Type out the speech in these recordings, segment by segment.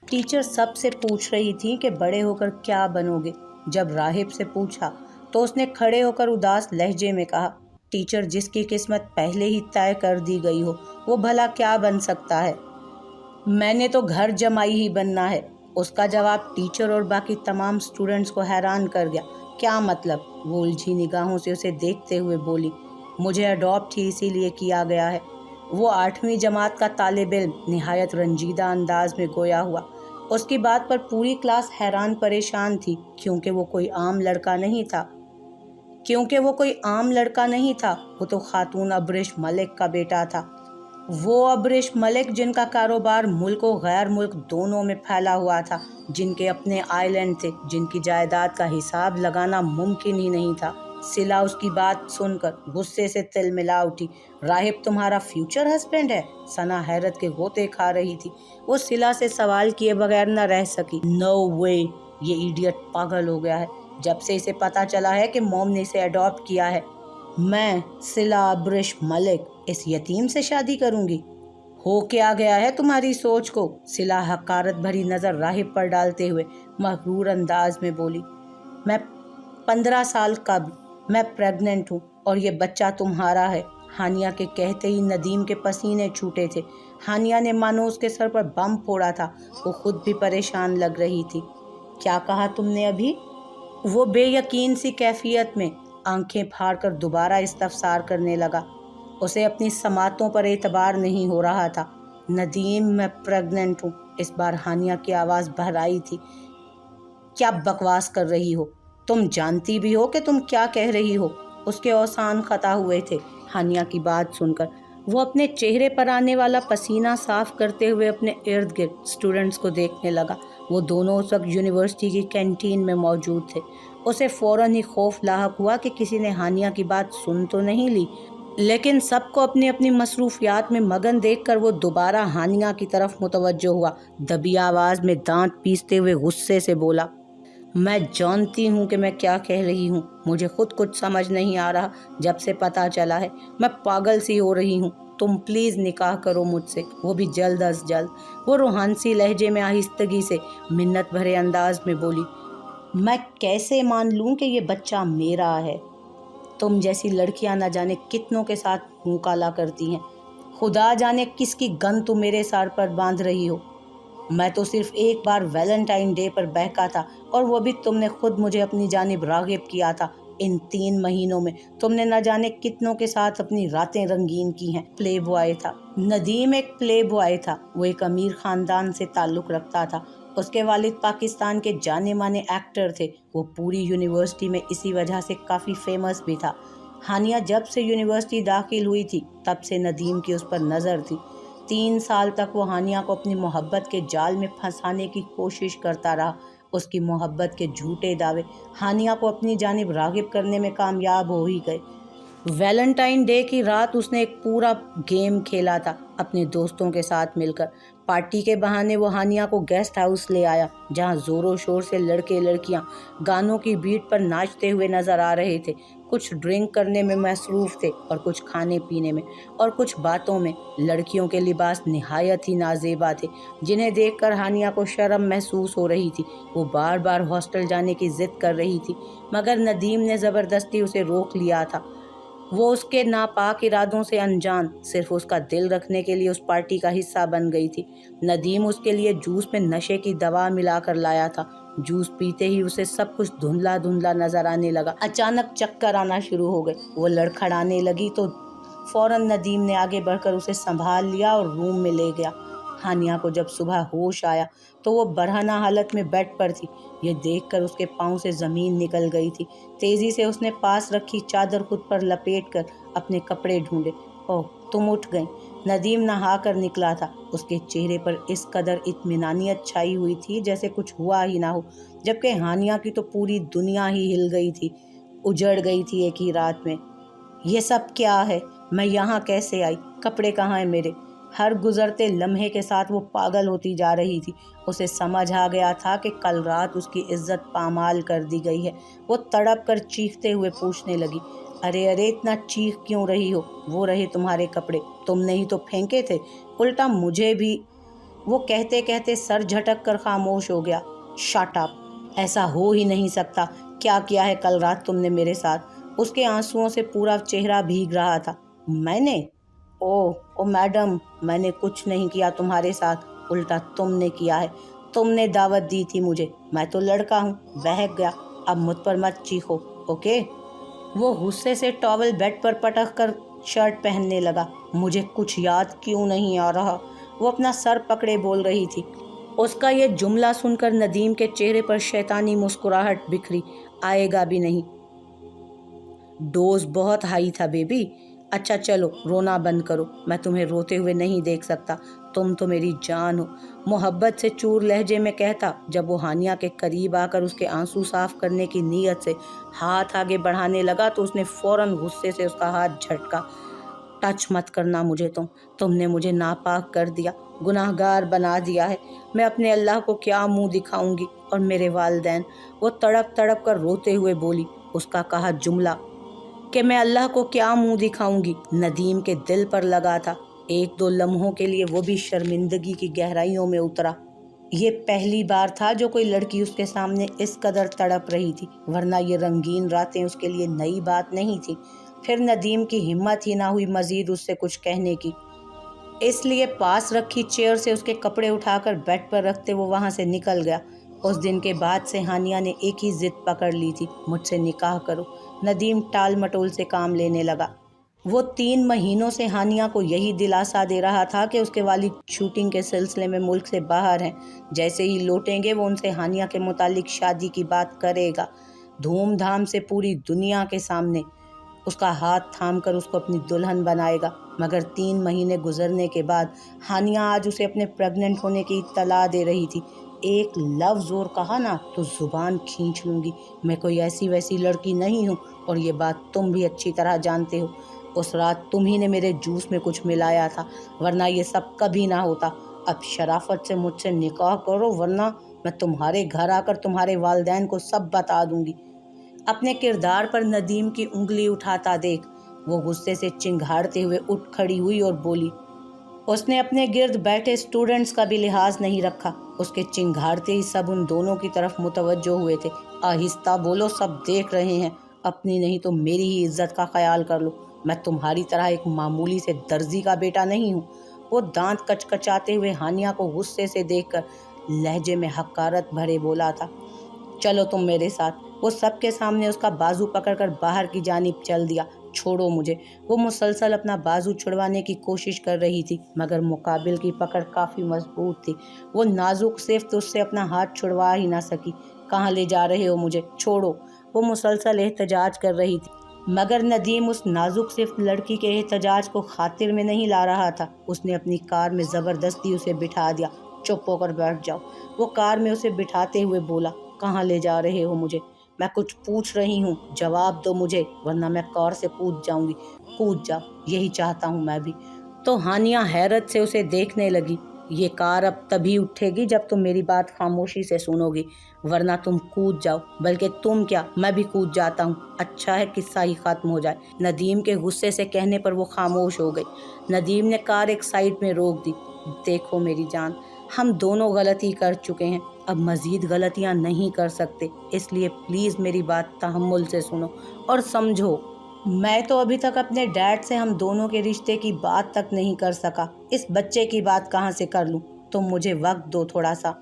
Teacher سب سے پوچھ رہی تھی کہ بڑے ہو کر کیا بنو گے۔ جب راہب سے پوچھا تو اس نے کھڑے ہو کر اداس لہجے میں کہا، ٹیچر جس کی قسمت پہلے ہی طے کر دی گئی ہو وہ بھلا کیا بن سکتا ہے؟ میں نے تو گھر جمائی ہی بننا ہے۔ اس کا جواب ٹیچر اور باقی تمام اسٹوڈنٹس کو حیران کر گیا۔ کیا مطلب؟ وہ الجھی نگاہوں سے اسے دیکھتے ہوئے بولی، مجھے اڈاپٹ ہی اسی لیے کیا گیا ہے۔ وہ 8ویں جماعت کا طالب علم نہایت رنجیدہ انداز میں گویا ہوا۔ اس کی بات پر پوری کلاس حیران پریشان تھی کیونکہ وہ کوئی عام لڑکا نہیں تھا۔ وہ تو خاتون ابریش ملک کا بیٹا تھا۔ وہ ابریش ملک جن کا کاروبار ملک و غیر ملک دونوں میں پھیلا ہوا تھا، جن کے اپنے آئی لینڈ تھے، جن کی جائیداد کا حساب لگانا ممکن ہی نہیں تھا۔ صلہ اس کی بات سن کر غصے سے تل ملا اٹھی۔ راہب تمہارا فیوچر ہسبینڈ ہے؟ ثنا حیرت کے غوطے کھا رہی تھی۔ وہ صلہ سے سوال کیے بغیر نہ رہ سکی۔ نو وے، یہ ایڈیٹ پاگل ہو گیا ہے۔ جب سے اسے پتا چلا ہے کہ موم نے اسے اڈاپٹ کیا ہے، میں صلہ ابریش ملک اس یتیم سے شادی کروں گی؟ ہو کیا گیا ہے تمہاری سوچ کو؟ صلہ حقارت بھری نظر راہب پر ڈالتے ہوئے مغرور انداز میں بولی، میں 15 سال قبل میں پریگننٹ ہوں اور یہ بچہ تمہارا ہے۔ ہانیہ کے کہتے ہی ندیم کے پسینے چھوٹے تھے۔ ہانیہ نے مانو اس کے سر پر بم پھوڑا تھا۔ وہ خود بھی پریشان لگ رہی تھی۔ کیا کہا تم نے ابھی؟ وہ بے یقین سی کیفیت میں آنکھیں پھاڑ کر دوبارہ استفسار کرنے لگا۔ اسے اپنی سماعتوں پر اعتبار نہیں ہو رہا تھا۔ ندیم، میں پریگننٹ ہوں۔ اس بار ہانیہ کی آواز بھرائی تھی۔ کیا بکواس کر رہی ہو؟ تم جانتی بھی ہو کہ تم کیا کہہ رہی ہو؟ اس کے اوسان خطا ہوئے تھے ہانیہ کی بات سن کر۔ وہ اپنے چہرے پر آنے والا پسینہ صاف کرتے ہوئے اپنے ارد گرد اسٹوڈنٹس کو دیکھنے لگا۔ وہ دونوں اس وقت یونیورسٹی کی کینٹین میں موجود تھے۔ اسے فوراً ہی خوف لاحق ہوا کہ کسی نے ہانیہ کی بات سن تو نہیں لی، لیکن سب کو اپنی اپنی مصروفیات میں مگن دیکھ کر وہ دوبارہ ہانیہ کی طرف متوجہ ہوا۔ دبی آواز میں دانت پیستے ہوئے غصے سے بولا، میں جانتی ہوں کہ میں کیا کہہ رہی ہوں۔ مجھے خود کچھ سمجھ نہیں آ رہا۔ جب سے پتہ چلا ہے میں پاگل سی ہو رہی ہوں۔ تم پلیز نکاح کرو مجھ سے، وہ بھی جلد از جلد۔ وہ روحانسی لہجے میں آہستگی سے منت بھرے انداز میں بولی، میں کیسے مان لوں کہ یہ بچہ میرا ہے؟ تم جیسی لڑکیاں نہ جانے کتنوں کے ساتھ منہ کالا کرتی ہیں۔ خدا جانے کس کی گن تم میرے سر پر باندھ رہی ہو۔ میں تو صرف ایک بار ویلنٹائن ڈے پر بہکا تھا، اور وہ بھی تم نے خود مجھے اپنی جانب راغب کیا تھا۔ ان 3 مہینوں میں تم نے نہ جانے کتنوں کے ساتھ اپنی راتیں رنگین کی ہیں۔ پلے بوائے تھا ندیم، ایک پلے بوائے تھا۔ وہ ایک امیر خاندان سے تعلق رکھتا تھا۔ اس کے والد پاکستان کے جانے مانے ایکٹر تھے۔ وہ پوری یونیورسٹی میں اسی وجہ سے کافی فیمس بھی تھا۔ ہانیہ جب سے یونیورسٹی داخل ہوئی تھی تب سے ندیم کی اس پر نظر تھی۔ 3 سال تک وہ ہانیہ کو اپنی محبت کے جال میں پھنسانے کی کوشش کرتا رہا۔ اس کی محبت کے جھوٹے دعوے ہانیہ کو اپنی جانب راغب کرنے میں کامیاب ہو ہی گئے۔ ویلنٹائن ڈے کی رات اس نے ایک پورا گیم کھیلا تھا اپنے دوستوں کے ساتھ مل کر۔ پارٹی کے بہانے وہ ہانیہ کو گیسٹ ہاؤس لے آیا، جہاں زور و شور سے لڑکے لڑکیاں گانوں کی بیٹ پر ناچتے ہوئے نظر آ رہے تھے۔ کچھ ڈرنک کرنے میں مصروف تھے اور کچھ کھانے پینے میں اور کچھ باتوں میں۔ لڑکیوں کے لباس نہایت ہی نازیبا تھے، جنہیں دیکھ کر ہانیہ کو شرم محسوس ہو رہی تھی۔ وہ بار بار ہاسٹل جانے کی ضد کر رہی تھی، مگر ندیم نے زبردستی اسے روک لیا تھا۔ وہ اس کے ناپاک ارادوں سے انجان، صرف اس کا دل رکھنے کے لیے اس پارٹی کا حصہ بن گئی تھی۔ ندیم اس کے لیے جوس میں نشے کی دوا ملا کر لایا تھا۔ جوس پیتے ہی اسے سب کچھ دھندلا دھندلا نظر آنے لگا۔ اچانک چکر آنا شروع ہو گئے۔ وہ لڑکھڑانے لگی تو فوراً ندیم نے آگے بڑھ کر اسے سنبھال لیا اور روم میں لے گیا۔ ہانیہ کو جب صبح ہوش آیا تو وہ برہنہ حالت میں بیڈ پر تھی۔ یہ دیکھ کر اس کے پاؤں سے زمین نکل گئی تھی۔ تیزی سے اس نے پاس رکھی چادر خود پر لپیٹ کر اپنے کپڑے ڈھونڈے۔ اوہ، تم اٹھ گئیں۔ ندیم نہا کر نکلا تھا۔ اس کے چہرے پر اس قدر اطمینانیت چھائی ہوئی تھی جیسے کچھ ہوا ہی نہ ہو، جبکہ ہانیہ کی تو پوری دنیا ہی ہل گئی تھی، اجڑ گئی تھی ایک ہی رات میں۔ یہ سب کیا ہے؟ میں یہاں کیسے آئی؟ کپڑے کہاں ہیں میرے؟ ہر گزرتے لمحے کے ساتھ وہ پاگل ہوتی جا رہی تھی۔ اسے سمجھ آ گیا تھا کہ کل رات اس کی عزت پامال کر دی گئی ہے۔ وہ تڑپ کر چیختے ہوئے پوچھنے لگی، ارے ارے اتنا چیخ کیوں رہی ہو؟ وہ رہے تمہارے کپڑے، تم نے ہی تو پھینکے تھے، الٹا مجھے بھی۔ वो कहते कहते सर झटक कर खामोश हो गया। शट अप, ऐसा हो ही नहीं सकता। क्या किया है कल रात तुमने मेरे साथ? उसके आंसुओं से पूरा चेहरा भीग रहा था। मैंने? ओ मैडम, मैंने कुछ नहीं किया तुम्हारे साथ, उल्टा तुमने किया है। तुमने दावत दी थी मुझे, मैं तो लड़का हूँ, बहक गया। अब मुझ पर मत चीखो, ओके? वो गुस्से से टॉवल बेड पर पटक कर शर्ट पहनने लगा। मुझे कुछ याद क्यों नहीं आ रहा, वो अपना सर पकड़े बोल रही थी। उसका ये जुमला सुनकर नदीम के चेहरे पर शैतानी मुस्कुराहट बिखरी। आएगा भी नहीं। डोज बहुत हाई था बेबी। अच्छा चलो रोना बंद करो, मैं तुम्हें रोते हुए नहीं देख सकता। तुम तो मेरी जान हो, मोहब्बत से चूर लहजे में कहता जब वो हानिया के करीब आकर उसके आंसू साफ करने की नीयत से हाथ आगे बढ़ाने लगा तो उसने फौरन गुस्से से उसका हाथ झटका। टच मत करना मुझे, तुमने मुझे नापाक कर दिया, गुनाहगार बना दिया है। मैं अपने अल्लाह को क्या मुंह दिखाऊंगी और मेरे वालिदैन। वो तड़प तड़प कर रोते हुए बोली। उसका कहा जुमला कि मैं अल्लाह को क्या मुंह दिखाऊंगी नदीम के दिल पर लगा था। एक दो लम्हों के लिए वो भी शर्मिंदगी की गहराइयों में उतरा। ये पहली बार था जो कोई लड़की उसके सामने इस कदर तड़प रही थी, वरना ये रंगीन रातें उसके लिए नई बात नहीं थी। फिर नदीम की हिम्मत ही ना हुई मजीद उससे कुछ कहने की, इसलिए पास रखी चेयर से उसके कपड़े उठाकर बेड पर रखते वो वहाँ से निकल गया। उस दिन के बाद से हानिया ने एक ही जिद पकड़ ली थी, मुझसे निकाह करो। नदीम टाल मटोल से काम लेने लगा। वो 3 महीनों से हानिया को यही दिलासा दे रहा था कि उसके वालिद शूटिंग के सिलसिले में मुल्क से बाहर हैं। जैसे ही लौटेंगे वो उनसे हानिया के मुतालिक शादी की बात करेगा, धूमधाम से पूरी दुनिया के सामने उसका हाथ थाम कर उसको अपनी दुल्हन बनाएगा। मगर 3 महीने गुजरने के बाद हानिया आज उसे अपने प्रेग्नेंट होने की इत्तला दे रही थी। एक लफ्ज़ और कहा ना तो ज़ुबान खींच लूँगी। मैं कोई ऐसी वैसी लड़की नहीं हूँ और ये बात तुम भी अच्छी तरह जानते हो। उस रात तुम ही ने मेरे जूस में कुछ मिलाया था, वरना ये सब कभी ना होता। अब शराफत से मुझसे निकाह करो, वरना मैं तुम्हारे घर आकर तुम्हारे वालिदैन को सब बता दूँगी। अपने किरदार पर नदीम की उंगली उठाता देख वो गुस्से से चिंघाड़ते हुए उठ खड़ी हुई और बोली। उसने अपने गिर्द बैठे स्टूडेंट्स का भी लिहाज नहीं रखा। उसके चिंघाड़ते ही सब उन दोनों की तरफ मुतवज्जो हुए थे। आहिस्ता बोलो, सब देख रहे हैं। अपनी नहीं तो मेरी ही इज्जत का ख्याल कर लो। मैं तुम्हारी तरह एक मामूली से दर्जी का बेटा नहीं हूँ। वो दांत कचकचाते हुए हानिया को गुस्से से देखकर लहजे में हकारत भरे बोला था। चलो तुम मेरे साथ। वो सबके सामने उसका बाजू पकड़कर बाहर की जानिब चल दिया। छोड़ो मुझे। वो मुसलसल अपना बाजू छुड़वाने की कोशिश कर रही थी, मगर मुकाबिल की पकड़ काफ़ी मजबूत थी। वो नाजुक सिफ्त उससे अपना हाथ छुड़वा ही ना सकी। कहाँ ले जा रहे हो मुझे? छोड़ो। वो मुसलसल एहतजाज कर रही थी, मगर नदीम उस नाजुक सिफ्त लड़की के एहतजाज को खातिर में नहीं ला रहा था। उसने अपनी कार में ज़बरदस्ती उसे बिठा दिया। चुप होकर बैठ जाओ। वो कार में उसे बिठाते हुए बोला। कहाँ ले जा रहे हो मुझे? मैं कुछ पूछ रही हूँ, जवाब दो मुझे, वरना मैं कार से कूद जाऊंगी। कूद जाओ, यही चाहता हूँ मैं भी। तो हानिया हैरत से उसे देखने लगी। ये कार अब तभी उठेगी जब तुम मेरी बात खामोशी से सुनोगी, वरना तुम कूद जाओ। बल्कि तुम क्या, मैं भी कूद जाता हूँ। अच्छा है किस्सा ही खत्म हो जाए। नदीम के गुस्से से कहने पर वो खामोश हो गई। नदीम ने कार एक साइड में रोक दी। देखो मेरी जान, हम दोनों गलती कर चुके हैं, अब मज़ीद गलतियां नहीं कर सकते, इसलिए प्लीज़ मेरी बात तहम्मुल से सुनो और समझो। मैं तो अभी तक अपने डैड से हम दोनों के रिश्ते की बात तक नहीं कर सका, इस बच्चे की बात कहाँ से कर लूँ? तुम मुझे वक्त दो थोड़ा सा।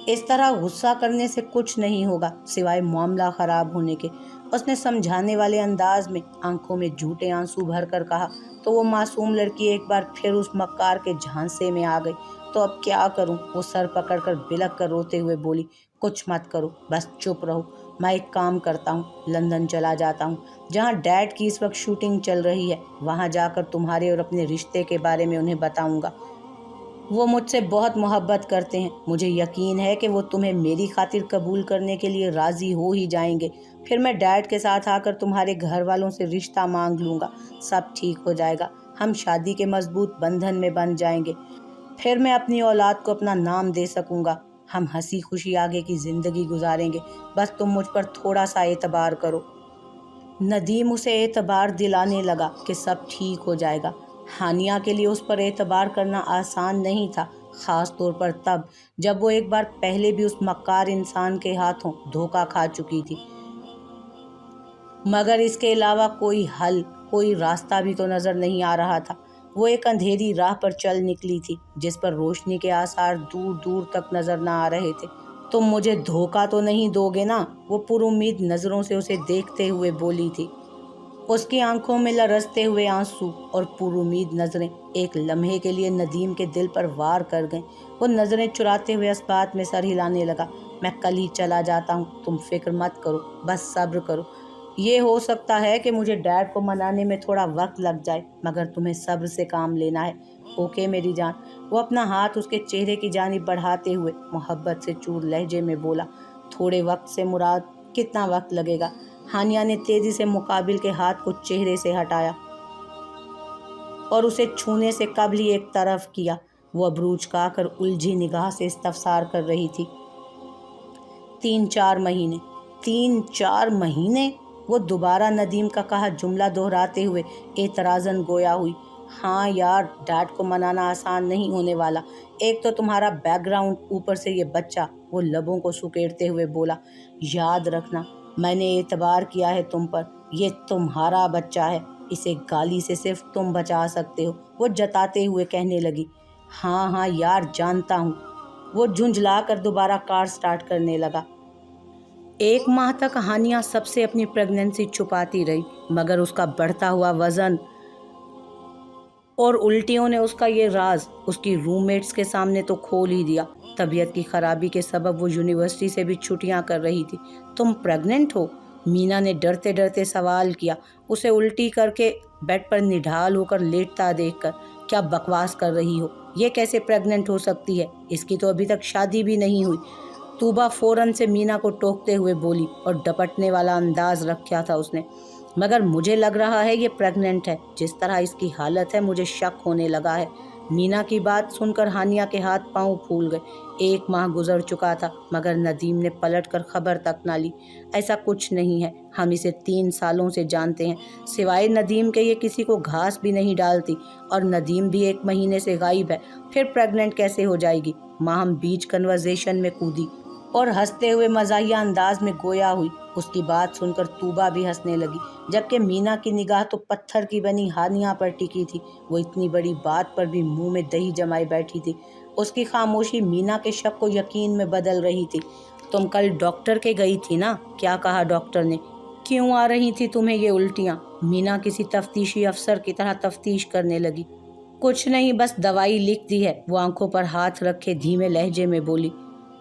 इस तरह गुस्सा करने से कुछ नहीं होगा सिवाय मामला ख़राब होने के, उसने समझाने वाले अंदाज में आंखों में झूठे आंसू भर कर कहा। तो वो मासूम लड़की एक बार फिर उस मक्कार के झांसे में आ गई। तो अब क्या करूं? वो सर पकड़कर बिलक कर रोते हुए बोली। कुछ मत करो, बस चुप रहो। मैं एक काम करता हूँ, लंदन चला जाता हूँ, जहाँ डैड की इस वक्त शूटिंग चल रही है। वहाँ जाकर तुम्हारे और अपने रिश्ते के बारे में उन्हें बताऊँगा। वो मुझसे बहुत मोहब्बत करते हैं। मुझे यकीन है कि वो तुम्हें मेरी खातिर कबूल करने के लिए राज़ी हो ही जाएंगे। फिर मैं डैड के साथ आकर तुम्हारे घर वालों से रिश्ता मांग लूँगा। सब ठीक हो जाएगा। हम शादी के मजबूत बंधन में बंध जाएंगे। फिर मैं अपनी औलाद को अपना नाम दे सकूँगा। हम हंसी खुशी आगे की ज़िंदगी गुजारेंगे। बस तुम मुझ पर थोड़ा सा एतबार करो। नदीम उसे एतबार दिलाने लगा कि सब ठीक हो जाएगा। हानिया के लिए उस पर एतबार करना आसान नहीं था, ख़ास तौर पर तब जब वो एक बार पहले भी उस मक्कार इंसान के हाथों धोखा खा चुकी थी। मगर इसके अलावा कोई हल, कोई रास्ता भी तो नज़र नहीं आ रहा था। वो एक अंधेरी राह पर चल निकली थी जिस पर रोशनी के आसार दूर दूर तक नज़र न आ रहे थे। तुम मुझे धोखा तो नहीं दोगे ना? वो पुरुम्मीद नज़रों से उसे देखते हुए बोली थी। उसकी आंखों में लरसते हुए आंसू और पुरुम्मीद नज़रें एक लम्हे के लिए नदीम के दिल पर वार कर गईं। वो नज़रें चुराते हुए इस बात में सर हिलाने लगा। मैं कल ही चला जाता हूँ, तुम फिक्र मत करो, बस सब्र करो। ये हो सकता है कि मुझे डैड को मनाने में थोड़ा वक्त लग जाए, मगर तुम्हें सब्र से काम लेना है। ओके मेरी जान। वो अपना हाथ उसके चेहरे की जानिब बढ़ाते हुए मोहब्बत से चूर लहजे में बोला। थोड़े वक्त से मुराद, कितना वक्त लगेगा? हानिया ने तेजी से मुकाबिल के हाथ को चेहरे से हटाया और उसे छूने से कबल ही एक तरफ किया। वो अबरूज काकर उलझी निगाह से इस्तफसार कर रही थी। 3-4 महीने। 3-4 महीने? वो दोबारा नदीम का कहा जुमला दोहराते हुए एतराज़न गोया हुई। हाँ यार, डैड को मनाना आसान नहीं होने वाला। एक तो तुम्हारा बैकग्राउंड, ऊपर से ये बच्चा। वो लबों को सुकेड़ते हुए बोला। याद रखना, मैंने एतबार किया है तुम पर। ये तुम्हारा बच्चा है, इसे गाली से सिर्फ तुम बचा सकते हो। वो जताते हुए कहने लगी। हाँ हाँ यार, जानता हूँ। वो झुंझला कर दोबारा कार स्टार्ट करने लगा। 1 माह तक हानिया सबसे अपनी प्रेगनेंसी छुपाती रही, मगर उसका बढ़ता हुआ वज़न और उल्टियों ने उसका ये राज उसकी रूममेट्स के सामने तो खोल ही दिया। तबीयत की खराबी के सबब वो यूनिवर्सिटी से भी छुट्टियां कर रही थी। तुम प्रेग्नेंट हो? मीना ने डरते डरते सवाल किया, उसे उल्टी करके बेड पर निढाल होकर लेटता देखकर। क्या बकवास कर रही हो? ये कैसे प्रेग्नेंट हो सकती है? इसकी तो अभी तक शादी भी नहीं हुई। तूबा फ़ौरन से मीना को टोकते हुए बोली और डपटने वाला अंदाज रखा था उसने। मगर मुझे लग रहा है ये प्रेग्नेंट है। जिस तरह इसकी हालत है मुझे शक होने लगा है। मीना की बात सुनकर हानिया के हाथ पांव फूल गए। 1 माह गुजर चुका था मगर नदीम ने पलटकर खबर तक ना ली। ऐसा कुछ नहीं है, हम इसे 3 सालों से जानते हैं। सिवाय नदीम के ये किसी को घास भी नहीं डालती और नदीम भी 1 महीने से गायब है। फिर प्रेग्नेंट कैसे हो जाएगी? माहम बीच कन्वर्सेशन में कूदी और हंसते हुए मज़ाहिया अंदाज में गोया हुई। उसकी बात सुनकर तूबा भी हंसने लगी, जबकि मीना की निगाह तो पत्थर की बनी हानिया पर टिकी थी। वो इतनी बड़ी बात पर भी मुंह में दही जमाए बैठी थी। उसकी खामोशी मीना के शक को यकीन में बदल रही थी। तुम कल डॉक्टर के गई थी ना? क्या कहा डॉक्टर ने? क्यों आ रही थी तुम्हें ये उल्टियाँ? मीना किसी तफ्तीशी अफसर की तरह तफ्तीश करने लगी। कुछ नहीं, बस दवाई लिख दी है। वो आंखों पर हाथ रखे धीमे लहजे में बोली।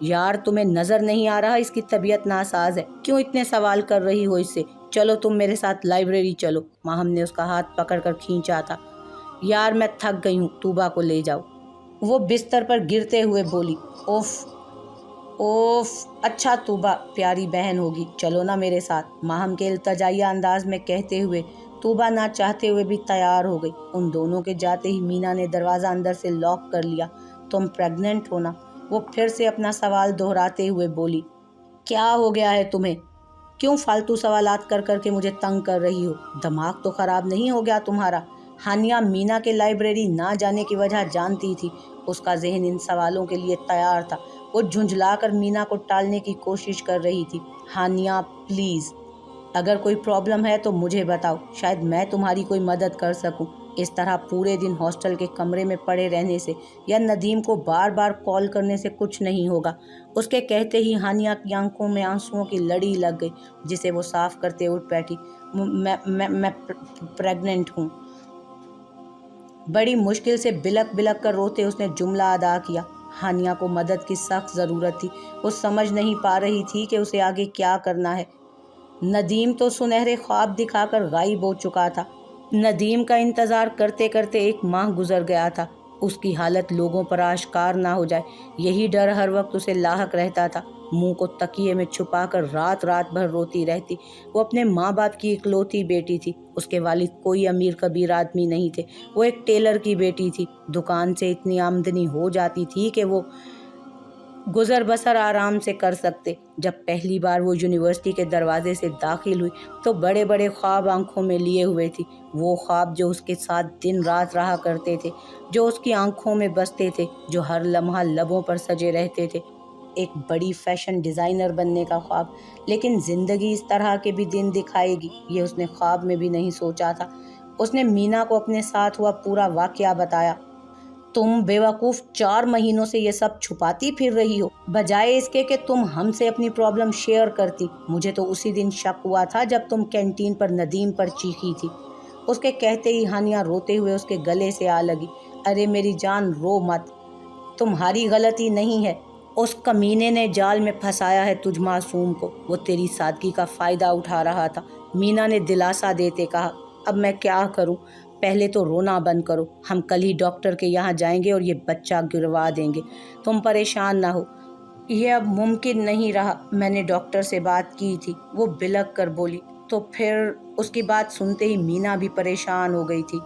यार, तुम्हें नज़र नहीं आ रहा इसकी तबीयत नासाज है? क्यों इतने सवाल कर रही हो इससे? चलो तुम मेरे साथ लाइब्रेरी चलो। माहम ने उसका हाथ पकड़कर खींचा था। यार मैं थक गई हूँ, तूबा को ले जाओ। वो बिस्तर पर गिरते हुए बोली। ओफ ओफ, अच्छा तूबा प्यारी बहन होगी, चलो ना मेरे साथ, माहम के इल्तजाइया अंदाज में कहते हुए तूबा ना चाहते हुए भी तैयार हो गई। उन दोनों के जाते ही मीना ने दरवाज़ा अंदर से लॉक कर लिया। तुम प्रेग्नेंट हो ना? वो फिर से अपना सवाल दोहराते हुए बोली। क्या हो गया है तुम्हें? क्यों फालतू सवालात कर कर के मुझे तंग कर रही हो? दिमाग तो ख़राब नहीं हो गया तुम्हारा? हानिया मीना के लाइब्रेरी ना जाने की वजह जानती थी। उसका जहन इन सवालों के लिए तैयार था। वो झुंझलाकर मीना को टालने की कोशिश कर रही थी। हानिया प्लीज़, अगर कोई प्रॉब्लम है तो मुझे बताओ, शायद मैं तुम्हारी कोई मदद कर सकूं। इस तरह पूरे दिन हॉस्टल के कमरे में पड़े रहने से या नदीम को बार बार कॉल करने से कुछ नहीं होगा। उसके कहते ही हानिया की आंखों में आंसुओं की लड़ी लग गई, जिसे वो साफ करते उठ बैठी। मैं प्रेग्नेंट हूँ। बड़ी मुश्किल से बिलक बिलक कर रोते उसने जुमला अदा किया। हानिया को मदद की सख्त ज़रूरत थी। वो समझ नहीं पा रही थी कि उसे आगे क्या करना है। नदीम तो सुनहरे ख्वाब दिखाकर गायब हो चुका था। नदीम का इंतज़ार करते करते 1 माह गुजर गया था। उसकी हालत लोगों पर आश्कार ना हो जाए, यही डर हर वक्त उसे लाहक रहता था। मुंह को तकिए में छुपाकर रात रात भर रोती रहती। वो अपने माँ बाप की इकलौती बेटी थी। उसके वालिद कोई अमीर कबीर आदमी नहीं थे। वो एक टेलर की बेटी थी। दुकान से इतनी आमदनी हो जाती थी कि वो गुजर बसर आराम से कर सकते। जब पहली बार वो यूनिवर्सिटी के दरवाजे से दाखिल हुई तो बड़े बड़े ख्वाब आंखों में लिए हुए थी। वो ख्वाब जो उसके साथ दिन रात रहा करते थे, जो उसकी आंखों में बसते थे, जो हर लम्हा लबों पर सजे रहते थे। एक बड़ी फैशन डिज़ाइनर बनने का ख्वाब, लेकिन ज़िंदगी इस तरह के भी दिन दिखाएगी, ये उसने ख्वाब में भी नहीं सोचा था। उसने मीना को अपने साथ हुआ पूरा वाक़या बताया। तुम बेवकूफ़ 4 महीनों से ये सब छुपाती फिर रही हो, बजाय इसके कि तुम हमसे अपनी प्रॉब्लम शेयर करती। मुझे तो उसी दिन शक हुआ था जब तुम कैंटीन पर नदीम पर चीखी थी। उसके कहते ही हानिया रोते हुए उसके गले से आ लगी। अरे मेरी जान, रो मत, तुम्हारी गलती नहीं है। उस कमीने ने जाल में फंसाया है तुझ मासूम को। वो तेरी सादगी का फ़ायदा उठा रहा था। मीना ने दिलासा देते कहा। अब मैं क्या करूं? पहले तो रोना बंद करो। हम कल ही डॉक्टर के यहाँ जाएंगे और ये बच्चा गिरवा देंगे। तुम परेशान ना हो, ये अब मुमकिन नहीं रहा। मैंने डॉक्टर से बात की थी, वो बिलख कर बोली। तो फिर उसकी बात सुनते ही मीना भी परेशान हो गई थी।